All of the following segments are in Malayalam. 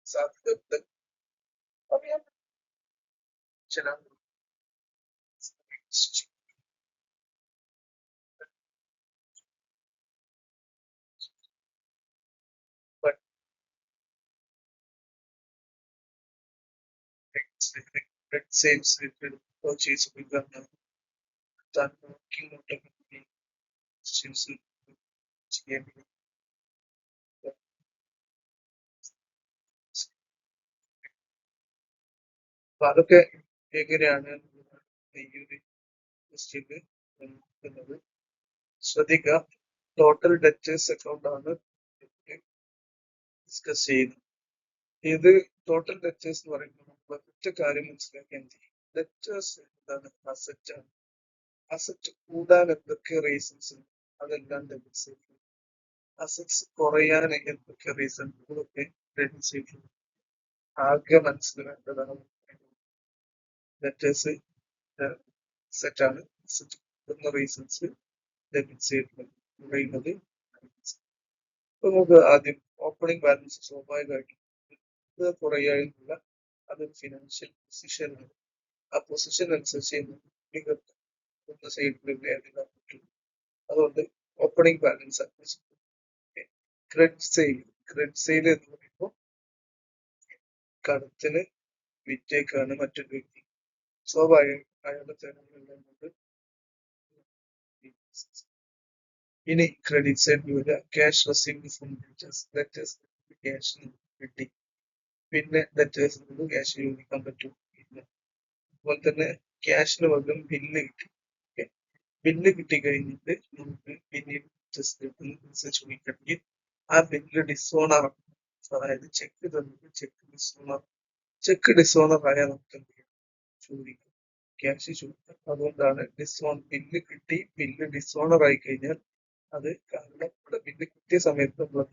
സാധ്യത പറയാൻ ചില but red sales purchase become that working automatically ചെയ്യാൻ അപ്പൊ അതൊക്കെ എങ്ങനെയാണ് ഈ ഒരു ക്വസ്റ്റ്യനിൽ നോക്കുന്നത്. ശ്രദ്ധിക്കുക, ടോട്ടൽ ഡെറ്റേഴ്സ് അക്കൗണ്ട് ആണ് ഡിസ്കസ് ചെയ്യുന്നത്. ഇത് ടോട്ടൽ ഡെറ്റേഴ്സ് എന്ന് പറയുമ്പോൾ നമ്മൾ ഒറ്റ കാര്യം മനസ്സിലാക്കിയാൽ മതി. ഡെറ്റേഴ്സ് എന്താണ്? അസറ്റ് ആണ്. അസറ്റ് കൂടാൻ എന്തൊക്കെ റീസൺസ് ഉണ്ട് അതെല്ലാം ഡെബിറ്റ് ചെയ്തിട്ടുണ്ട്. അസറ്റ്സ് കുറയാൻ എന്തൊക്കെ റീസൺകളൊക്കെ ഡെബിറ്റ് ചെയ്തിട്ടുണ്ട്. ആകെ മനസ്സിലാക്കേണ്ടതാണ് ഡെറ്റേഴ്സ് സെറ്റ് ആണ്. അസറ്റ് കൂടുന്ന റീസൺസ് ഡെബിറ്റ് ചെയ്തിട്ടുണ്ട് പറയുന്നത്. അപ്പൊ നമുക്ക് ആദ്യം ഓപ്പണിംഗ് ബാലൻസ് സ്വാഭാവികമായിട്ടും കുറയാനുള്ള അതൊരു ഫിനാൻഷ്യൽ പൊസിഷനാണ്. ആ പൊസിഷൻ അനുസരിച്ച് നിങ്ങൾക്ക് ഒന്ന് സൈഡിൽ എഴുതാൻ പറ്റും. അതുകൊണ്ട് opening balance credit sale. Credit sale എന്ന് പറയുമ്പോൾ കടത്തിന് വിറ്റേക്കാണ് മറ്റൊരു വ്യക്തി. സ്വാഭാവികം അയാളുടെ ചെലവുകളെല്ലാം കൊണ്ട്. ഇനി ക്രെഡിറ്റ് സൈഡിൽ വരിക cash received from debtors. Cash കിട്ടി, പിന്നെ ഡെറ്റേഴ്സ് ക്യാഷ് ചോദിക്കാൻ പറ്റും. അതുപോലെ തന്നെ ക്യാഷിന് പകരം ബില്ല് കിട്ടി. ബില്ല് കിട്ടി കഴിഞ്ഞിട്ട് നമുക്ക് പിന്നീട് ചോദിക്കണമെങ്കിൽ ആ ബില്ല് ഡിസോണർ, അതായത് ചെക്ക് തന്നിട്ട് ചെക്ക് ഡിസോണർ ആയാൽ നമുക്ക് എന്ത് ചെയ്യാം? ചോദിക്കാം, ക്യാഷ് ചോദിക്കാം. അതുകൊണ്ടാണ് ബില്ല് കിട്ടി, ബില്ല് ഡിസോണർ ആയി കഴിഞ്ഞാൽ അത് കാരണം ഇവിടെ ബില്ല് കിട്ടിയ സമയത്ത് നമ്മൾ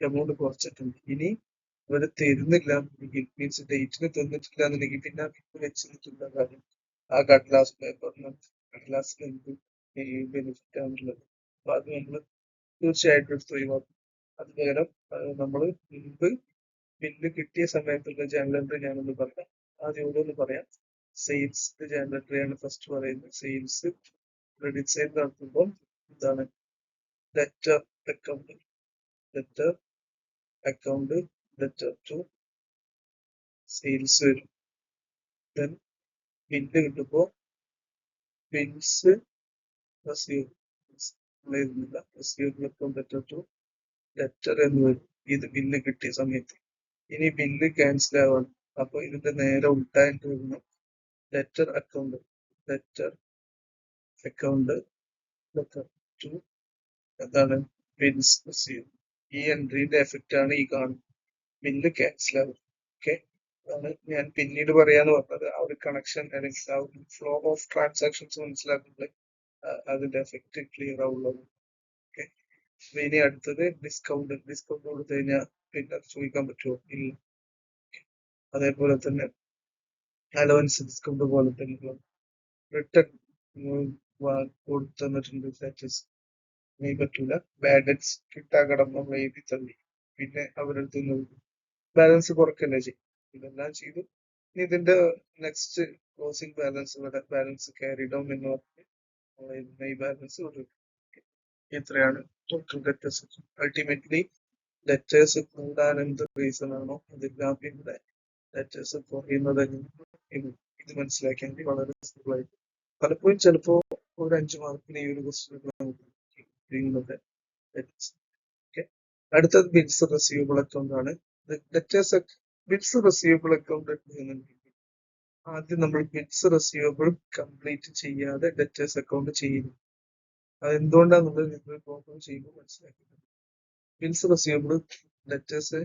എമൗണ്ട് കുറച്ചിട്ടുണ്ട്. ഇനി ഇവിടെ തരുന്നില്ല എന്നുണ്ടെങ്കിൽ, മീൻസ് ഡേറ്റിന് തന്നിട്ടില്ല എന്നുണ്ടെങ്കിൽ പിന്നെ ആ ബില്ല് വെച്ചിട്ടുള്ള കാര്യം ആ കടലാസ് പേപ്പറിന് കടലാസിന് എന്ത് ബെനിഫിറ്റ് ആണുള്ളത്. അപ്പൊ അത് നമ്മൾ തീർച്ചയായിട്ടും എടുത്ത് ഒഴിവാക്കും. അത് പകരം നമ്മൾ മുൻപ് ബില്ല് കിട്ടിയ സമയത്തുള്ള ജേണൽ എൻട്രി ഞാനൊന്ന് പറയാം. ആദ്യം ഇവിടെ ഒന്ന് പറയാം. സെയിൽസ് ജേണൽ എൻട്രി ആണ് ഫസ്റ്റ് പറയുന്നത്. സെയിൽസ് ക്രെഡിറ്റ് സൈഡ് നടത്തുമ്പോൾ എന്താണ്? Debtor account, debtor account, debtor to sales വരും. ദെൻ ബില്ല് കിട്ടുമ്പോ bills receivable account debtor to debtor എന്ന് വരും. ഇത് ബില്ല് കിട്ടിയ സമയത്ത്. ഇനി ബില്ല് ക്യാൻസൽ ആവാണ്, അപ്പൊ ഇതിന്റെ നേരെ ഉൾട്ടായിട്ട് വരുന്നു debtor account, debtor account debtor to എന്താണ്? Bills receive. ഈ എൻട്രിന്റെ എഫക്റ്റ് ആണ് ഈ കാണുന്നത്. ബില്ല് ക്യാൻസൽ ആവും. ഓക്കെ, അതാണ് ഞാൻ പിന്നീട് പറയാന്ന് പറഞ്ഞത്. ആ ഒരു കണക്ഷൻ അല്ലെങ്കിൽ ആ ഒരു ഫ്ലോ ഓഫ് ട്രാൻസാക്ഷൻസ് മനസ്സിലാക്കുന്നത് അതിന്റെ എഫക്റ്റ് ക്ലിയർ ആവുള്ളത്. ഓക്കെ, ഇനി അടുത്തത് ഡിസ്കൗണ്ട്. ഡിസ്കൗണ്ട് കൊടുത്തു കഴിഞ്ഞാൽ പിന്നെ ചോദിക്കാൻ പറ്റുമോ? ഇല്ല. അതേപോലെ തന്നെ അലവൻസ് ഡിസ്കൗണ്ട് പോലെ തന്നെ റിട്ടേൺ കൊടുത്തിട്ടുണ്ട് സ്റ്റാറ്റസ് പറ്റൂല. ബാലൻസ് കിട്ടാകടം നമ്മൾ എഴുതി തള്ളി, പിന്നെ അവരെടുത്ത് ബാലൻസ് കുറക്കല്ലേ ചെയ്യും. ഇതെല്ലാം ചെയ്തു. ഇനി ഇതിന്റെ നെക്സ്റ്റ് ക്ലോസിംഗ് ബാലൻസ് ഇവിടെ ബാലൻസ് ക്യാരി ഡൗൺ എന്ന് പറഞ്ഞ് ഈ ബാലൻസ് കൊടുക്കും. ഇത്രയാണ് ടോട്ടൽ ഡെറ്റേഴ്സ്. അൾട്ടിമേറ്റ്ലി ഡെറ്റേഴ്സ് കൂടാൻ എന്ത് റീസൺ ആണോ അതെല്ലാം ഇവിടെ ഡെറ്റേഴ്സ് കുറയുന്നത് ഇത് മനസ്സിലാക്കിയാൽ മതി. വളരെ സിമ്പിൾ ആയിട്ട്. പലപ്പോഴും ചിലപ്പോ ഒരു 5 മാർക്കിന് ഈ ഒരു ക്വസ്റ്റ്യൻ ചെയ്യുന്നത്. അടുത്തത് ബിൽസ് റെസീവബിൾ അക്കൗണ്ട് ആണ്. ഡെറ്റേഴ്സ് ബിൽസ് റെസീവബിൾ അക്കൗണ്ട് ആദ്യം നമ്മൾ ബിൽസ് റെസീവബിൾ കംപ്ലീറ്റ് ചെയ്യാതെ ഡെറ്റേഴ്സ് അക്കൗണ്ട് ചെയ്യുന്നു. അതെന്തുകൊണ്ടാണെന്നുള്ളത് നിങ്ങൾ പ്രോബ്ലം ചെയ്യുമ്പോൾ മനസ്സിലാക്കുന്നത്. ബിൽസ് റെസീവബിൾ ഡെറ്റേഴ്സ്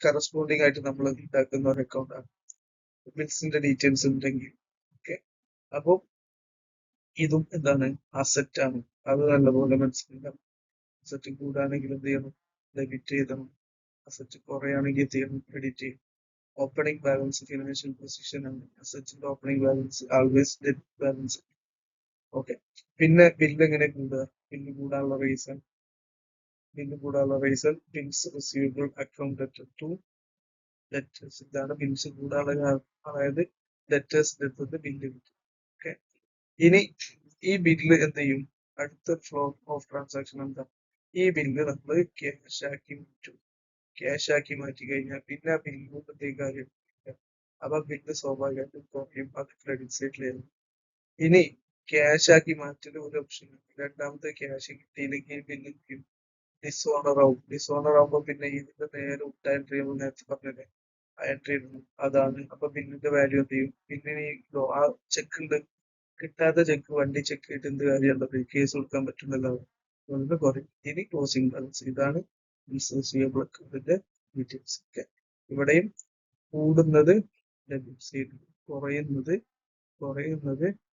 കറസ്പോണ്ടിങ് ആയിട്ട് നമ്മൾ ഉണ്ടാക്കുന്ന ഒരു അക്കൗണ്ട് ആണ്. ബിൽസിന്റെ ഡീറ്റെയിൽസ് ഉണ്ടെങ്കിൽ ഓക്കെ. അപ്പൊ ഇതും എന്താണ്? അസറ്റ് ആണ്. അത് നല്ലപോലെ മനസ്സിലാക്കാം. അസറ്റ് കൂടാണെങ്കിൽ എന്ത് ചെയ്യണം? ഡെബിറ്റ് ചെയ്യണം. അസറ്റ് കുറയാണെങ്കിൽ എന്ത് ചെയ്യണം? ക്രെഡിറ്റ് ചെയ്യണം. ഓപ്പണിംഗ് ബാലൻസ് ഫിനാൻഷ്യൽ പൊസിഷൻ ആണ്. അസറ്റിന്റെ opening balance always debit balance. Okay, പിന്നെ ബില്ല് എങ്ങനെ കൂടുക? ബില്ല് കൂടാനുള്ള reason bills receivable account debtor to debtors. ഇതാണ് ബിൽസ് കൂടാനുള്ള കാരണം. അതായത് ഡെറ്റേഴ്സിന്റെ അടുത്ത് ബില്ല് കിട്ടും. ഓക്കെ. ഇനി ഈ ബില്ല് എന്ത് ചെയ്യും? അടുത്ത ഫ്ലോ ഓഫ് ട്രാൻസാക്ഷൻ എന്താ? ഈ ബില്ല് നമ്മൾ ക്യാഷ് ആക്കി മാറ്റും. ക്യാഷ് ആക്കി മാറ്റി കഴിഞ്ഞാൽ പിന്നെ ആ ബില്ല് കൊണ്ട് കാര്യം ഇല്ല. അപ്പൊ ബില്ല് സ്വാഭാവികമായിട്ടും കുറയും. അത് ക്രെഡിറ്റ് സൈഡിലായിരുന്നു. ഇനി ക്യാഷ് ആക്കി മാറ്റൽ ഒരു ഓപ്ഷൻ. രണ്ടാമത്തെ ക്യാഷ് കിട്ടിയില്ലെങ്കിൽ ബില്ല് ഡിസോണർ ആവും. ഡിസോണർ ആവുമ്പോ പിന്നെ ഇതിന്റെ നേരെ വിട്ട എൻട്രി നമ്മൾ നേരത്തെ പറഞ്ഞില്ലേ, ആ എൻട്രി ഇടണം. അതാണ്. അപ്പൊ ബില്ലിന്റെ വാല്യൂ എന്ത് ചെയ്യും? പിന്നെ ഈ ആ ചെക്ക് ഉണ്ട്, കിട്ടാത്ത ചെക്ക് വണ്ടി ചെക്ക് ചെയ്തിട്ട് എന്ത് കാര്യമുള്ളത്? കേസ് കൊടുക്കാൻ പറ്റുന്നല്ലോ. അതുകൊണ്ട് കുറയും. ഇനി ക്ലോസിംഗ് ബാലൻസ്. ഇതാണ് റിസീവബിൾ അക്കൗണ്ടിന്റെ ഡീറ്റെയിൽസ്. ഒക്കെ ഇവിടെയും കൂടുന്നത് ഡെബിറ്റ് സൈഡ്, കുറയുന്നത്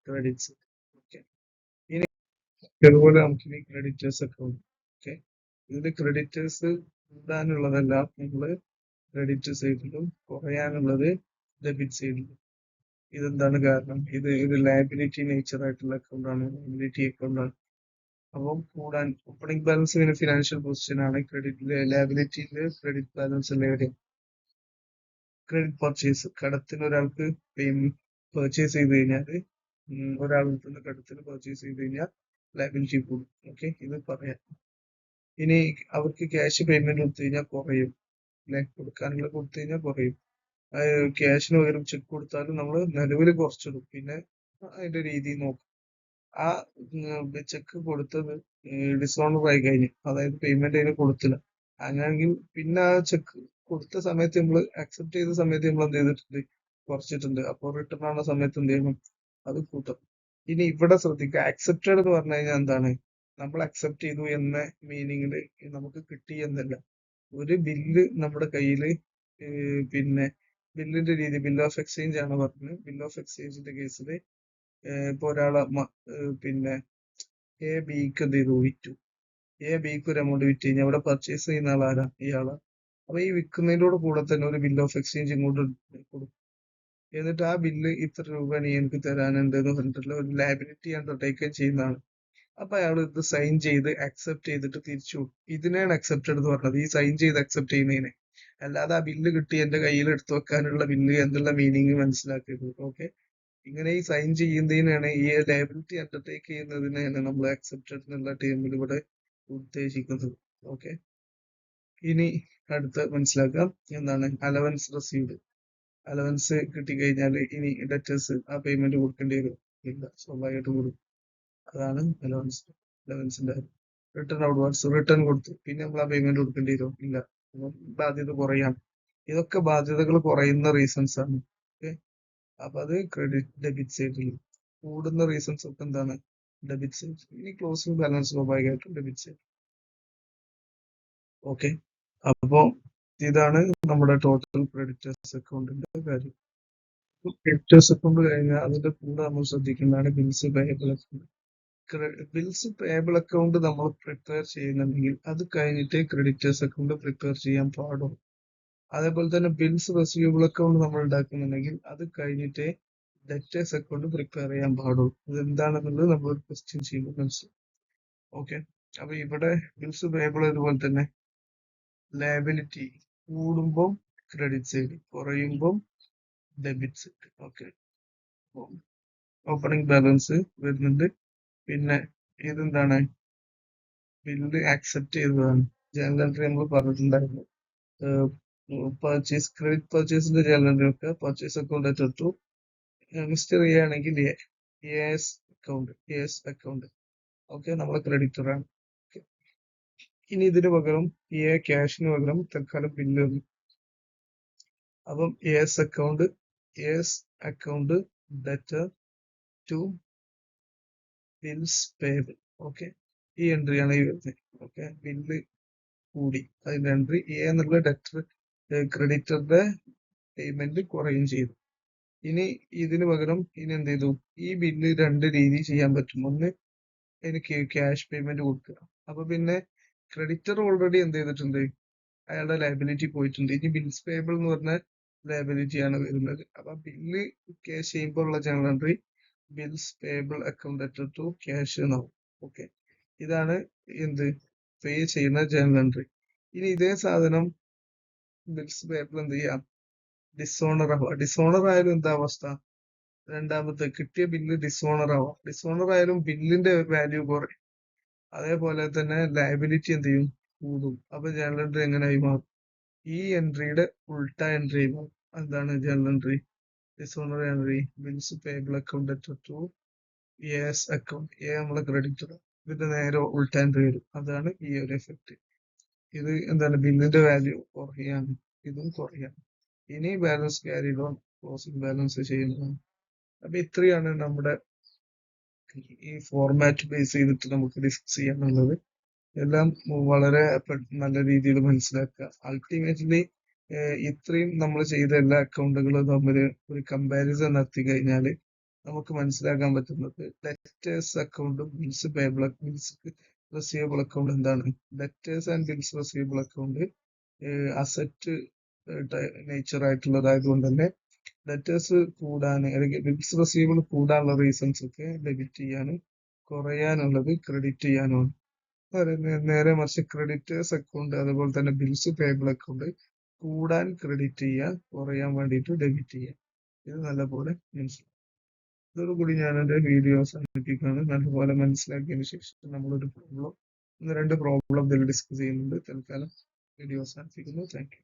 ക്രെഡിറ്റ് സൈഡ്. ഓക്കെ. ഇനി അതുപോലെ നമുക്ക് ഇനി ക്രെഡിറ്റേഴ്സ് അക്കൗണ്ട്. ഓക്കെ. ഇതിൽ ക്രെഡിറ്റേഴ്സ് കൂടാനുള്ളതെല്ലാം നമ്മൾ ക്രെഡിറ്റ് സൈഡിലും കുറയാനുള്ളത് ഡെബിറ്റ് സൈഡിലും. ഇതെന്താണ് കാരണം? ഇത് ലയബിലിറ്റി നേച്ചർ ആയിട്ടുള്ള അക്കൗണ്ടാണ്, ലയബിലിറ്റി അക്കൗണ്ടാണ്. അപ്പം കൂടാൻ ഓപ്പണിംഗ് ബാലൻസ് ഇങ്ങനെ ഫിനാൻഷ്യൽ പൊസിഷൻ ആണ്. ലയബിലിറ്റിയില് ക്രെഡിറ്റ് ബാലൻസ് എവിടെയും ക്രെഡിറ്റ് പർച്ചേസ്, കടത്തിന് ഒരാൾക്ക് പർച്ചേസ് ചെയ്ത് കഴിഞ്ഞാൽ, ഒരാളിൽ നിന്ന് കടത്തിന് പർച്ചേസ് ചെയ്ത് കഴിഞ്ഞാൽ ലയബിലിറ്റി കൂടും. ഓക്കെ. ഇത് പറയാം. ഇനി അവർക്ക് ക്യാഷ് പേയ്മെന്റ് കൊടുത്തു കഴിഞ്ഞാൽ കുറയും. കൊടുക്കാനുള്ള കൊടുത്തു കഴിഞ്ഞാൽ കുറയും. ക്യാഷിന് പകരം ചെക്ക് കൊടുത്താലും നമ്മൾ നിലവിൽ കുറച്ചിടും. പിന്നെ അതിന്റെ രീതി നോക്കും. ആ ചെക്ക് കൊടുത്തത് ഡിസോണർ ആയി കഴിഞ്ഞു, അതായത് പേയ്മെന്റ് അതിന് കൊടുത്തില്ല, അങ്ങനെയെങ്കിൽ പിന്നെ ആ ചെക്ക് കൊടുത്ത സമയത്ത് നമ്മൾ അക്സെപ്റ്റ് ചെയ്ത സമയത്ത് നമ്മൾ എന്ത് ചെയ്തിട്ടുണ്ട്? കുറച്ചിട്ടുണ്ട്. അപ്പോൾ റിട്ടേൺ ആവുന്ന സമയത്ത് എന്ത് ചെയ്യണം? അത് കൂട്ടും. ഇനി ഇവിടെ ശ്രദ്ധിക്കുക, അക്സെപ്റ്റഡ് എന്ന് പറഞ്ഞു കഴിഞ്ഞാൽ എന്താണ്? നമ്മൾ അക്സെപ്റ്റ് ചെയ്തു എന്ന മീനിങ്ങില് നമുക്ക് കിട്ടി എന്നല്ല. ഒരു ബില്ല് നമ്മുടെ കയ്യില് പിന്നെ ബില്ലിന്റെ രീതി ബിൽ ഓഫ് എക്സ്ചേഞ്ച് ആണ് പറഞ്ഞത്. ബിൽ ഓഫ് എക്സ്ചേഞ്ചിന്റെ കേസിൽ ഇപ്പൊ ഒരാളെ പിന്നെ എ ബിക്ക് എന്ത് ചെയ്തു? വിറ്റു. എ ബിക്ക് ഒരു എമൗണ്ട് വിറ്റ് കഴിഞ്ഞാൽ അവിടെ പർച്ചേസ് ചെയ്യുന്ന ആളാരാ? ഇയാളാ. അപ്പൊ ഈ വിൽക്കുന്നതിനോട് കൂടെ തന്നെ ഒരു ബിൽ ഓഫ് എക്സ്ചേഞ്ച് ഇങ്ങോട്ട് കൊടുക്കും. എന്നിട്ട് ആ ബില്ല് ഇത്ര രൂപ നീ എനിക്ക് തരാനുണ്ട് എന്ന് പറഞ്ഞിട്ടുള്ള ഒരു ലയബിലിറ്റി അണ്ടർടേക്കൻ ചെയ്യുന്നതാണ്. അപ്പൊ അയാൾ ഇത് സൈൻ ചെയ്ത് അക്സെപ്റ്റ് ചെയ്തിട്ട് തിരിച്ചു കൊടുക്കും. ഇതിനെയാണ് അക്സെപ്റ്റഡ് എന്ന് പറഞ്ഞത്, ഈ സൈൻ ചെയ്ത് അക്സെപ്റ്റ് ചെയ്യുന്നതിനെ. അല്ലാതെ ആ ബില്ല് കിട്ടി എന്റെ കയ്യിൽ എടുത്തു വെക്കാനുള്ള ബില്ല് എന്നുള്ള മീനിങ് മനസ്സിലാക്കിയത്. ഓക്കെ. ഇങ്ങനെ ഈ സൈൻ ചെയ്യുന്നതിനാണ്, ഈ ലയബിലിറ്റി അണ്ടർടേക്ക് ചെയ്യുന്നതിനാണ് നമ്മൾ അക്സെപ്റ്റഡ് എന്നുള്ള ടേമിൽ ഇവിടെ ഉദ്ദേശിക്കുന്നത്. ഓക്കെ. ഇനി അടുത്ത മനസ്സിലാക്കാം എന്താണ് അലവൻസ് റിസീവ്ഡ്. അലവൻസ് കിട്ടിക്കഴിഞ്ഞാൽ ഇനി ഡെറ്റേഴ്സ് ആ പേയ്മെന്റ് കൊടുക്കേണ്ടി വരും? ഇല്ല, സ്വാഭാവികമായിട്ട് കൊടുക്കും. അതാണ് അലവൻസിന്റെ. റിട്ടേൺ അഡ്വാൻസ് റിട്ടേൺ കൊടുത്തു, പിന്നെ നമ്മൾ ആ പേയ്മെന്റ് കൊടുക്കേണ്ടി വരും? ഇല്ല. അപ്പം ബാധ്യത കുറയാം. ഇതൊക്കെ ബാധ്യതകൾ കുറയുന്ന റീസൺസ് ആണ്. ഓക്കെ. അപ്പൊ അത് ക്രെഡിറ്റ് ഡെബിറ്റ് സൈഡിൽ. കൂടുന്ന റീസൺസ് ഒക്കെ എന്താണ്? Debit side. ഇനി ക്ലോസിംഗ് ബാലൻസ് സ്വാഭാവികമായിട്ടും ഡെബിറ്റ് സൈഡ്. ഓക്കെ. അപ്പോ ഇതാണ് നമ്മുടെ ടോട്ടൽ ക്രെഡിറ്റേഴ്സ് അക്കൗണ്ടിന്റെ കാര്യം. ക്രെഡിറ്റേഴ്സ് അക്കൗണ്ട് കഴിഞ്ഞാൽ അതിന്റെ കൂടെ നമ്മൾ ശ്രദ്ധിക്കേണ്ടതാണ് bills payable account. Bills payable account നമ്മൾ പ്രിപ്പയർ ചെയ്യുന്നുണ്ടെങ്കിൽ അത് കഴിഞ്ഞിട്ടേ ക്രെഡിറ്റേഴ്സ് അക്കൗണ്ട് പ്രിപ്പയർ ചെയ്യാൻ പാടുള്ളൂ. അതേപോലെ തന്നെ ബിൽസ് റെസീവബിൾ അക്കൗണ്ട് നമ്മൾ ഉണ്ടാക്കുന്നുണ്ടെങ്കിൽ അത് കഴിഞ്ഞിട്ടേ ഡെറ്റേഴ്സ് അക്കൗണ്ട് പ്രിപ്പയർ ചെയ്യാൻ പാടുള്ളൂ. ഇത് എന്താണെന്നുള്ളത് നമ്മൾ ക്വസ്റ്റ്യൻ ചെയ്യുമ്പോൾ മനസ്സിലാവും. ഓക്കെ. അപ്പൊ ഇവിടെ ബിൽസ് പേയബിൾ അതുപോലെ തന്നെ ലയബിലിറ്റി കൂടുമ്പോൾ ക്രെഡിറ്റ് സൈഡ്, കുറയുമ്പോൾ debit side. Okay. Opening balance വരുന്നുണ്ട്. പിന്നെ ഇതെന്താണ്? ബില്ല് ആക്സെപ്റ്റ് ചെയ്തതാണ്. ജനറൽ എൻട്രി നമ്മൾ പറഞ്ഞിട്ടുണ്ടായിരുന്നു. പർച്ചേസ്, ക്രെഡിറ്റ് പർച്ചേസിന്റെ ജനറൽ എൻട്രി ഒക്കെ പർച്ചേസ് അക്കൗണ്ട് തൊട്ടു. മിസ്റ്റർ എ ആണെങ്കിൽ എസ് അക്കൗണ്ട്. ഓക്കെ. നമ്മളെ ക്രെഡിറ്റർ ആണ്. ഇനി ഇതിന് പകരം ക്യാഷിന് പകരം തൽക്കാലം ബില്ല്. അപ്പം S account debtor to bills payable. Okay. ഈ എൻട്രിയാണ് ഈ വരുന്നത്. ഓക്കെ. ബില്ല് കൂടി, അതിന്റെ എൻട്രി എന്നുള്ള ഡെറ്റർ ക്രെഡിറ്ററുടെ പേയ്മെന്റ് കുറയും ചെയ്തു. ഇനി ഇതിന് പകരം ഇനി എന്ത് ചെയ്തു? ഈ ബില്ല് രണ്ട് രീതി ചെയ്യാൻ പറ്റും. ഒന്ന്, എനിക്ക് ക്യാഷ് പേയ്മെന്റ് കൊടുക്കുക. അപ്പൊ പിന്നെ ക്രെഡിറ്റർ ഓൾറെഡി എന്ത് ചെയ്തിട്ടുണ്ട്? അയാളുടെ ലയബിലിറ്റി പോയിട്ടുണ്ട്. ഇനി ബിൽസ് പേയബിൾ എന്ന് പറഞ്ഞ ലയബിലിറ്റി ആണ് വരുന്നത്. അപ്പൊ ബില്ല് ക്യാഷ് ചെയ്യുമ്പോൾ ഉള്ള general entry bills payable account to cash എന്നാവും. ഓക്കെ. ഇതാണ് എന്ത് പേ ചെയ്യുന്ന ജനറൽ എൻട്രി. ഇനി ഇതേ സാധനം ബിൽസ് പേയബിൾ എന്ത് ചെയ്യാം? ഡിസോണർ ആയാലും എന്താ അവസ്ഥ? രണ്ടാമത്തെ കിട്ടിയ ബില്ല് ഡിസോണർ ആവാം. ഡിസോണർ ആയാലും ബില്ലിന്റെ വാല്യൂ കുറയും. അതേപോലെ തന്നെ ലയബിലിറ്റി എന്ത് ചെയ്യും? കൂടും. അപ്പൊ ജേണൽ എൻട്രി എങ്ങനെയായി മാറും? ഈ എൻട്രിയുടെ ഉൾട്ട എൻട്രി മാറും. എന്താണ് journal entry? Dishonour entry bills payable account to S account. A നമ്മളെ ക്രെഡിറ്റർ. ഇതിന്റെ നേരെ ഉൾട്ട എൻട്രി വരും. അതാണ് ഈ ഒരു എഫക്റ്റ്. ഇത് എന്താണ്? ബില്ലിന്റെ വാല്യൂ കുറയാണ്, ഇതും കുറയാണ്. ഇനി balance carry on closing balance ചെയ്യുന്നതാണ്. അപ്പൊ ഇത്രയാണ് നമ്മുടെ ഈ ഫോർമാറ്റ് ബേസ് ചെയ്തിട്ട് നമുക്ക് ഡിസ്കസ് ചെയ്യാനുള്ളത്. എല്ലാം വളരെ നല്ല രീതിയിൽ മനസ്സിലാക്കുക. അൾട്ടിമേറ്റ്ലി ഇത്രയും നമ്മൾ ചെയ്ത എല്ലാ അക്കൗണ്ടുകളും തമ്മിൽ ഒരു കമ്പാരിസൺ നടത്തി കഴിഞ്ഞാൽ നമുക്ക് മനസ്സിലാക്കാൻ പറ്റുന്നത് ഡെറ്റേഴ്സ് അക്കൗണ്ടും bills payable bills receivable account എന്താണ്? Debtors and bills receivable account asset nature ആയിട്ടുള്ളതായതുകൊണ്ട് തന്നെ ഡെറ്റേഴ്സ് കൂടാൻ അല്ലെങ്കിൽ ബിൽസ് റിസീവബിൾ കൂടാനുള്ള റീസൺസ് ഒക്കെ ഡെബിറ്റ് ചെയ്യാനും കുറയാനുള്ളത് ക്രെഡിറ്റ് ചെയ്യാനുമാണ്. നേരെ മറിച്ച് ക്രെഡിറ്റേഴ്സ് അക്കൗണ്ട് അതുപോലെ തന്നെ ബിൽസ് പേബിൾ അക്കൗണ്ട് കൂടാൻ ക്രെഡിറ്റ് ചെയ്യാൻ, കുറയാൻ വേണ്ടിയിട്ട് ഡെബിറ്റ് ചെയ്യാൻ. ഇത് നല്ലപോലെ മനസ്സിലാക്കും. ഇതോടുകൂടി ഞാൻ എൻ്റെ വീഡിയോ അവസാനിപ്പിക്കുകയാണ്. നല്ലപോലെ മനസ്സിലാക്കിയതിനു ശേഷം നമ്മളൊരു പ്രോബ്ലം, 1-2 പ്രോബ്ലം ഇതിൽ ഡിസ്കസ് ചെയ്യുന്നുണ്ട്. തൽക്കാലം വീഡിയോ അവസാനിപ്പിക്കുന്നു. Thank you.